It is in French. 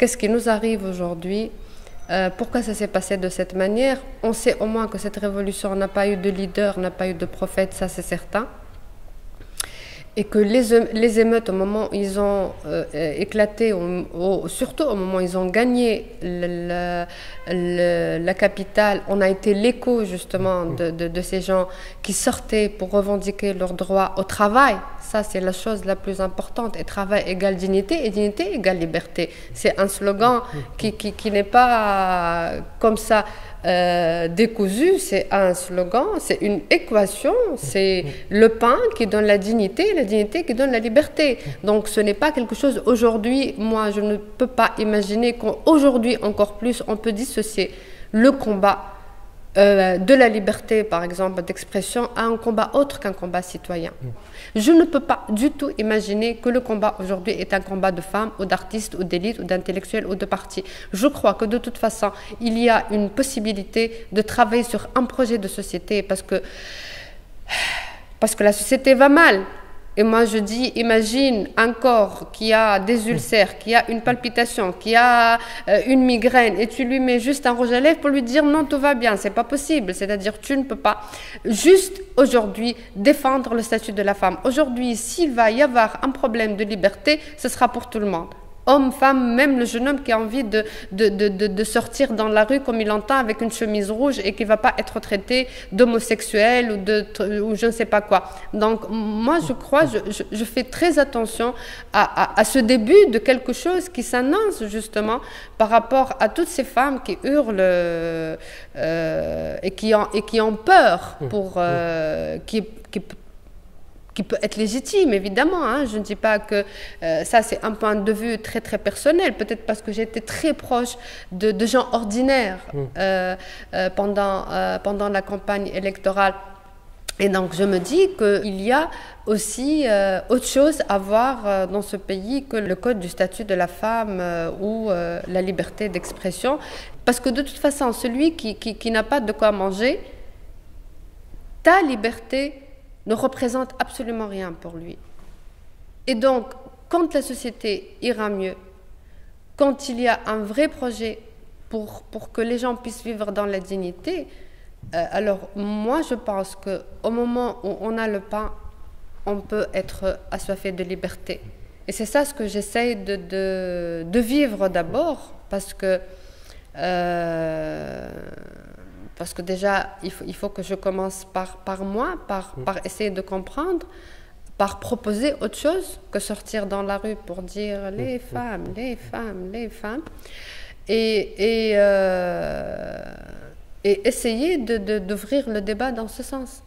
qu'est-ce qui nous arrive aujourd'hui? Pourquoi ça s'est passé de cette manière? On sait au moins que cette révolution n'a pas eu de leader, n'a pas eu de prophète, ça c'est certain. Et que les émeutes, au moment où ils ont éclaté, surtout au moment où ils ont gagné la capitale, on a été l'écho justement de ces gens qui sortaient pour revendiquer leurs droits au travail. Ça, c'est la chose la plus importante. Et travail égale dignité, et dignité égale liberté. C'est un slogan qui n'est pas comme ça décousu, c'est un slogan, c'est une équation, c'est le pain qui donne la dignité qui donne la liberté. Donc ce n'est pas quelque chose aujourd'hui, moi je ne peux pas imaginer qu'aujourd'hui encore plus on peut dissocier le combat de la liberté, par exemple, d'expression, à un combat autre qu'un combat citoyen. Je ne peux pas du tout imaginer que le combat aujourd'hui est un combat de femmes ou d'artistes ou d'élites ou d'intellectuels ou de partis. Je crois que de toute façon, il y a une possibilité de travailler sur un projet de société parce que la société va mal. Et moi, je dis, imagine un corps qui a des ulcères, qui a une palpitation, qui a une migraine, et tu lui mets juste un rouge à lèvres pour lui dire non, tout va bien. C'est pas possible. C'est-à-dire, tu ne peux pas juste aujourd'hui défendre le statut de la femme. Aujourd'hui, s'il va y avoir un problème de liberté, ce sera pour tout le monde. Homme, femme, même le jeune homme qui a envie de sortir dans la rue comme il entend avec une chemise rouge et qui ne va pas être traité d'homosexuel ou je ne sais pas quoi. Donc moi je crois, je fais très attention à ce début de quelque chose qui s'annonce justement par rapport à toutes ces femmes qui hurlent et qui ont peur pour qui peut être légitime, évidemment. Hein. Je ne dis pas que ça, c'est un point de vue très, très personnel. Peut-être parce que j'étais très proche de gens ordinaires pendant la campagne électorale. Et donc, je me dis qu'il y a aussi autre chose à voir dans ce pays que le code du statut de la femme ou la liberté d'expression. Parce que de toute façon, celui qui n'a pas de quoi manger, ta liberté ne représente absolument rien pour lui. Et donc, quand la société ira mieux, quand il y a un vrai projet pour que les gens puissent vivre dans la dignité, alors moi je pense qu'au moment où on a le pain, on peut être assoiffé de liberté. Et c'est ça ce que j'essaye de vivre d'abord, parce que déjà, il faut que je commence par moi, par essayer de comprendre, par proposer autre chose que sortir dans la rue pour dire les femmes, les femmes, les femmes, et essayer d'ouvrir le débat dans ce sens.